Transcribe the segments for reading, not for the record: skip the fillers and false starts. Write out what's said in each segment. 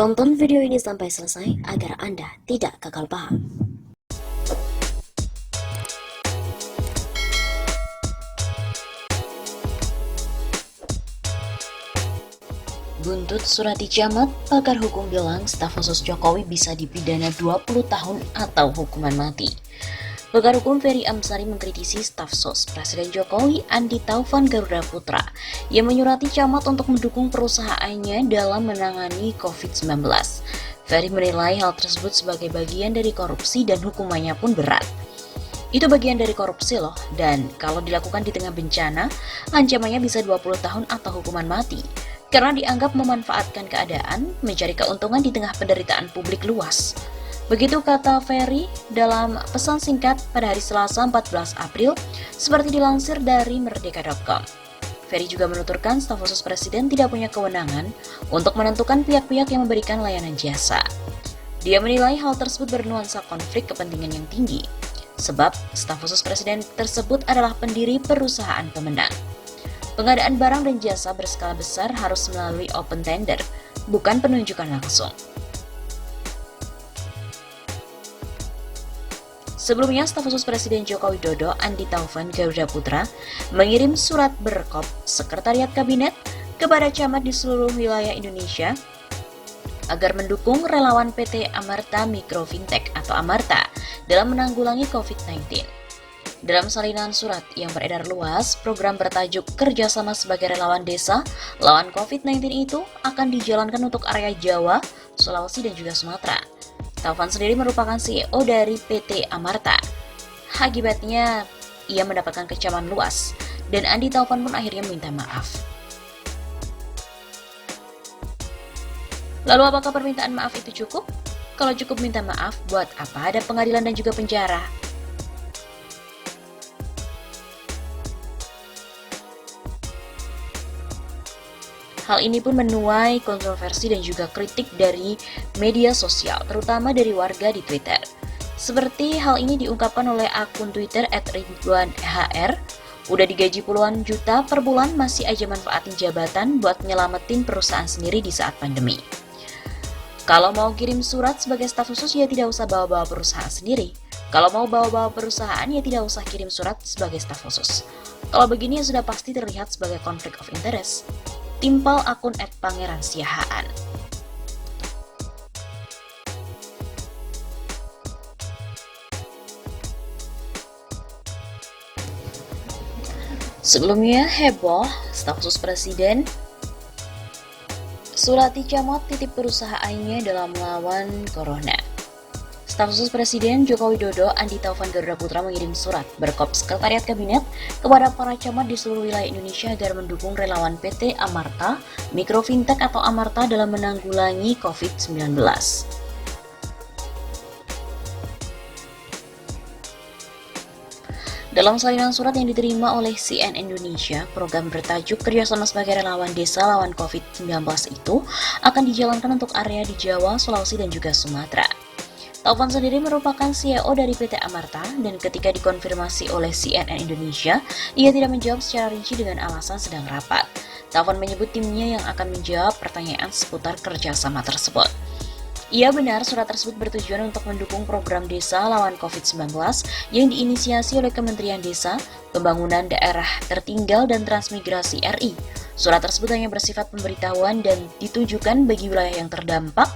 Tonton video ini sampai selesai agar Anda tidak gagal paham. Buntut Surati Camat, pakar hukum bilang staf khusus Jokowi bisa dipidana 20 tahun atau hukuman mati. Pakar hukum Ferry Amsari mengkritisi staf sus Presiden Jokowi Andi Taufan Garuda Putra yang menyurati Camat untuk mendukung perusahaannya dalam menangani COVID-19. Ferry menilai hal tersebut sebagai bagian dari korupsi dan hukumannya pun berat. Itu bagian dari korupsi loh, dan kalau dilakukan di tengah bencana, ancamannya bisa 20 tahun atau hukuman mati. Karena dianggap memanfaatkan keadaan, mencari keuntungan di tengah penderitaan publik luas. Begitu kata Ferry dalam pesan singkat pada hari Selasa 14 April, seperti dilansir dari merdeka.com. Ferry juga menuturkan staf khusus Presiden tidak punya kewenangan untuk menentukan pihak-pihak yang memberikan layanan jasa. Dia menilai hal tersebut bernuansa konflik kepentingan yang tinggi, sebab staf khusus Presiden tersebut adalah pendiri perusahaan pemenang. Pengadaan barang dan jasa berskala besar harus melalui open tender, bukan penunjukan langsung. Sebelumnya, staf khusus Presiden Joko Widodo, Andi Taufan Garuda Putra, mengirim surat berkop Sekretariat Kabinet kepada camat di seluruh wilayah Indonesia agar mendukung relawan PT Amarta Mikro Fintech atau Amarta dalam menanggulangi COVID-19. Dalam salinan surat yang beredar luas, program bertajuk Kerjasama sebagai Relawan Desa Lawan COVID-19 itu akan dijalankan untuk area Jawa, Sulawesi, dan juga Sumatera. Taufan sendiri merupakan CEO dari PT Amarta. Akibatnya, ia mendapatkan kecaman luas, dan Andi Taufan pun akhirnya meminta maaf. Lalu apakah permintaan maaf itu cukup? Kalau cukup minta maaf, buat apa ada pengadilan dan juga penjara? Hal ini pun menuai kontroversi dan juga kritik dari media sosial, terutama dari warga di Twitter. Seperti hal ini diungkapkan oleh akun Twitter @ridwanhr, udah digaji puluhan juta per bulan masih aja manfaatin jabatan buat nyelamatin perusahaan sendiri di saat pandemi. Kalau mau kirim surat sebagai staf khusus ya tidak usah bawa-bawa perusahaan sendiri. Kalau mau bawa-bawa perusahaan ya tidak usah kirim surat sebagai staf khusus. Kalau begini ya sudah pasti terlihat sebagai konflik of interest. Timpal akun @pangeransiahaan. Sebelumnya heboh, staf khusus Presiden Surati Camat titip perusahaannya dalam melawan Corona. Staf khusus Presiden Joko Widodo, Andi Taufan Garuda Putra mengirim surat berkop Sekretariat Kabinet kepada para camat di seluruh wilayah Indonesia agar mendukung relawan PT Amarta Mikro Fintech atau Amarta dalam menanggulangi COVID-19. Dalam salinan surat yang diterima oleh CNN Indonesia, program bertajuk Kerjasama sebagai Relawan Desa Lawan COVID-19 itu akan dijalankan untuk area di Jawa, Sulawesi, dan juga Sumatera. Taufan sendiri merupakan CEO dari PT Amarta dan ketika dikonfirmasi oleh CNN Indonesia, ia tidak menjawab secara rinci dengan alasan sedang rapat. Taufan menyebut timnya yang akan menjawab pertanyaan seputar kerjasama tersebut. Ia benar surat tersebut bertujuan untuk mendukung program desa lawan COVID-19 yang diinisiasi oleh Kementerian Desa, Pembangunan Daerah Tertinggal dan Transmigrasi RI. Surat tersebut hanya bersifat pemberitahuan dan ditujukan bagi wilayah yang terdampak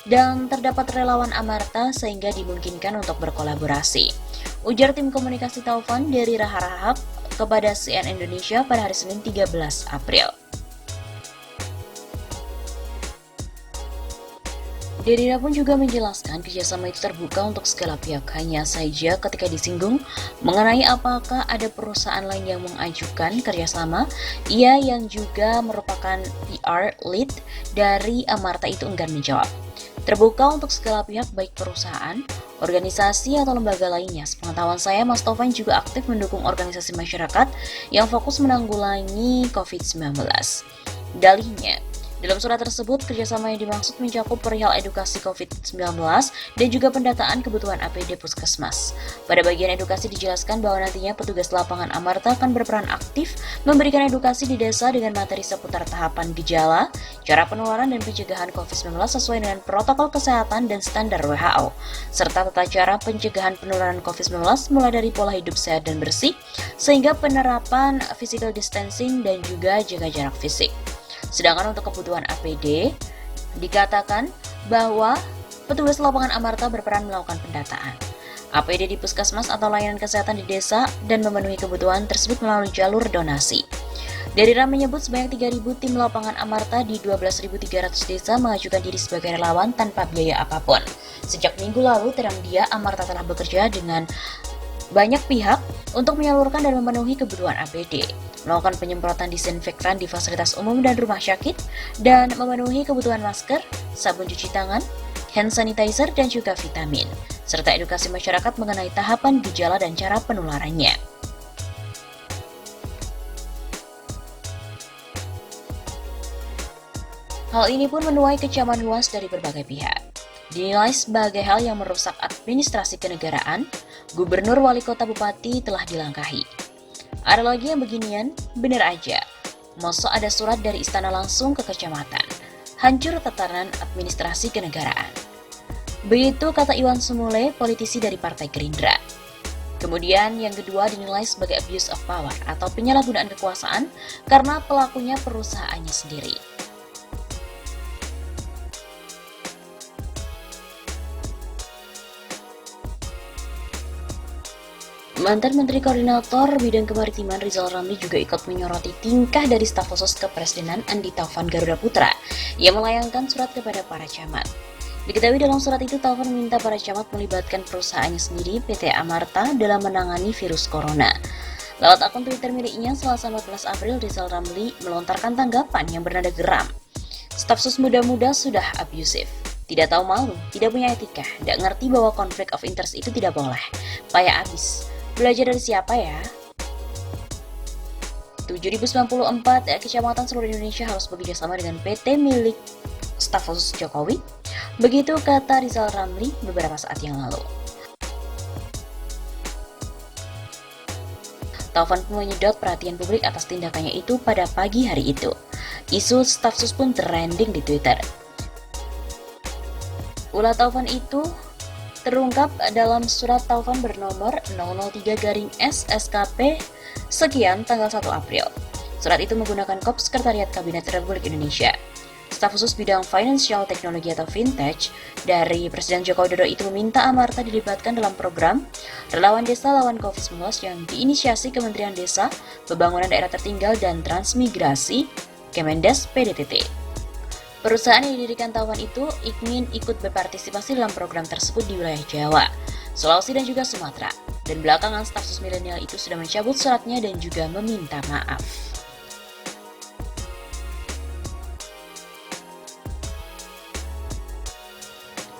dan terdapat relawan Amarta sehingga dimungkinkan untuk berkolaborasi. Ujar tim komunikasi Taufan dari Rahab kepada CNN Indonesia pada hari Senin 13 April. Dedira pun juga menjelaskan kerjasama itu terbuka untuk segala pihak, hanya saja ketika disinggung mengenai apakah ada perusahaan lain yang mengajukan kerjasama, ia yang juga merupakan PR lead dari Amarta itu enggan menjawab. Terbuka untuk segala pihak baik perusahaan, organisasi atau lembaga lainnya. Sepengetahuan saya, Mas Taufan juga aktif mendukung organisasi masyarakat yang fokus menanggulangi COVID-19. Dalihnya, Dalam surat tersebut, kerjasama yang dimaksud mencakup perihal edukasi COVID-19 dan juga pendataan kebutuhan APD Puskesmas. Pada bagian edukasi dijelaskan bahwa nantinya petugas lapangan Amarta akan berperan aktif memberikan edukasi di desa dengan materi seputar tahapan gejala, cara penularan dan pencegahan COVID-19 sesuai dengan protokol kesehatan dan standar WHO, serta tata cara pencegahan penularan COVID-19 mulai dari pola hidup sehat dan bersih, sehingga penerapan physical distancing dan juga jaga jarak fisik. Sedangkan untuk kebutuhan APD, dikatakan bahwa petugas lapangan Amarta berperan melakukan pendataan APD di puskesmas atau layanan kesehatan di desa dan memenuhi kebutuhan tersebut melalui jalur donasi. Dari RAM menyebut sebanyak 3.000 tim lapangan Amarta di 12.300 desa mengajukan diri sebagai relawan tanpa biaya apapun. Sejak minggu lalu, terang dia Amarta telah bekerja dengan banyak pihak untuk menyalurkan dan memenuhi kebutuhan APD, melakukan penyemprotan disinfektan di fasilitas umum dan rumah sakit, dan memenuhi kebutuhan masker, sabun cuci tangan, hand sanitizer, dan juga vitamin, serta edukasi masyarakat mengenai tahapan gejala dan cara penularannya. Hal ini pun menuai kecaman luas dari berbagai pihak. Dinilai sebagai hal yang merusak administrasi kenegaraan, gubernur, wali kota, bupati telah dilangkahi. Ada lagi yang beginian, bener aja. Masa ada surat dari istana langsung ke kecamatan. Hancur tatanan administrasi kenegaraan. Begitu kata Iwan Sumule, politisi dari Partai Gerindra. Kemudian yang kedua dinilai sebagai abuse of power atau penyalahgunaan kekuasaan karena pelakunya perusahaannya sendiri. Mantan Menteri Koordinator Bidang Kemaritiman Rizal Ramli juga ikut menyoroti tingkah dari staf khusus Kepresidenan Andi Taufan Garuda Putra yang melayangkan surat kepada para camat. Diketahui dalam surat itu, Taufan meminta para camat melibatkan perusahaannya sendiri PT Amarta dalam menangani virus corona. Lewat akun Twitter miliknya, Selasa 14 April, Rizal Ramli melontarkan tanggapan yang bernada geram. Staf sus muda-muda sudah abusif, tidak tahu malu, tidak punya etika, tidak ngerti bahwa konflik of interest itu tidak boleh. Payah abis. Belajar dari siapa ya? 7.094 kecamatan seluruh Indonesia harus bekerjasama dengan PT milik staf khusus Jokowi. Begitu kata Rizal Ramli beberapa saat yang lalu. Taufan pun menyedot perhatian publik atas tindakannya itu pada pagi hari itu. Isu staf sus pun trending di Twitter. Ulah Taufan itu terungkap dalam surat Taufan bernomor 003-S SKP sekian tanggal 1 April. Surat itu menggunakan kop Sekretariat Kabinet Republik Indonesia. Staf khusus bidang Financial Technology atau Fintech dari Presiden Joko Widodo itu meminta Amarta dilibatkan dalam program Relawan Desa Lawan COVID-19 yang diinisiasi Kementerian Desa, Pembangunan Daerah Tertinggal dan Transmigrasi, Kemendes PDTT. Perusahaan yang didirikan Taufan itu ingin ikut berpartisipasi dalam program tersebut di wilayah Jawa, Sulawesi dan juga Sumatera. Dan belakangan staf sus milenial itu sudah mencabut suratnya dan juga meminta maaf.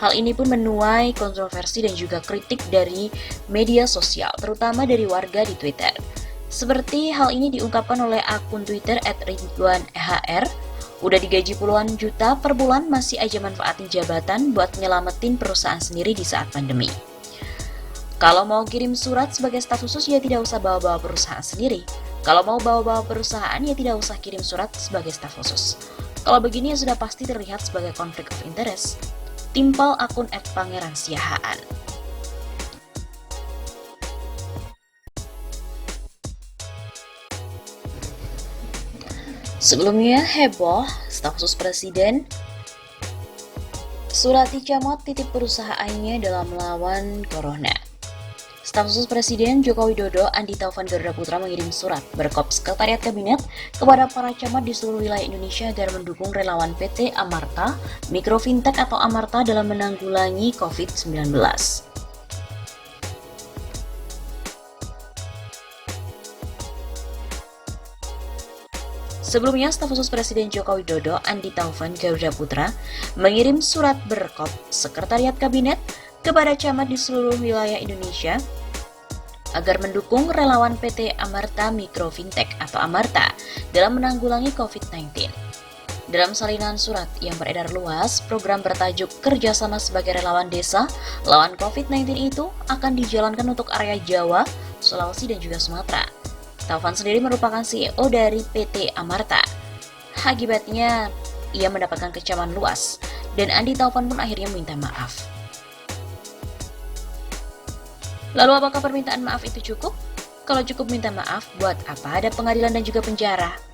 Hal ini pun menuai kontroversi dan juga kritik dari media sosial, terutama dari warga di Twitter. Seperti hal ini diungkapkan oleh akun Twitter @ridwanEHR. Udah digaji puluhan juta per bulan masih aja manfaatin jabatan buat nyelamatin perusahaan sendiri di saat pandemi. Kalau mau kirim surat sebagai staf khusus ya tidak usah bawa-bawa perusahaan sendiri. Kalau mau bawa-bawa perusahaan ya tidak usah kirim surat sebagai staf khusus. Kalau begini ya sudah pasti terlihat sebagai konflik of interest. Timpal akun @pangeransiahaan. Sebelumnya heboh, staf khusus Presiden surati camat titip perusahaannya dalam melawan corona. Staf khusus Presiden Joko Widodo Andi Taufan Garuda Putra mengirim surat berkop Sekretariat Kabinet kepada para camat di seluruh wilayah Indonesia agar mendukung relawan PT Amarta, Mikro Fintech atau Amarta dalam menanggulangi COVID-19. Sebelumnya, staf khusus Presiden Joko Widodo Andi Taufan Garuda Putra mengirim surat berkop Sekretariat Kabinet kepada camat di seluruh wilayah Indonesia agar mendukung relawan PT Amarta Mikro Fintech atau Amarta dalam menanggulangi COVID-19. Dalam salinan surat yang beredar luas, program bertajuk Kerjasama sebagai Relawan Desa Lawan COVID-19 itu akan dijalankan untuk area Jawa, Sulawesi, dan juga Sumatera. Taufan sendiri merupakan CEO dari PT Amarta. Akibatnya, ia mendapatkan kecaman luas, dan Andi Taufan pun akhirnya meminta maaf. Lalu apakah permintaan maaf itu cukup? Kalau cukup minta maaf, buat apa ada pengadilan dan juga penjara?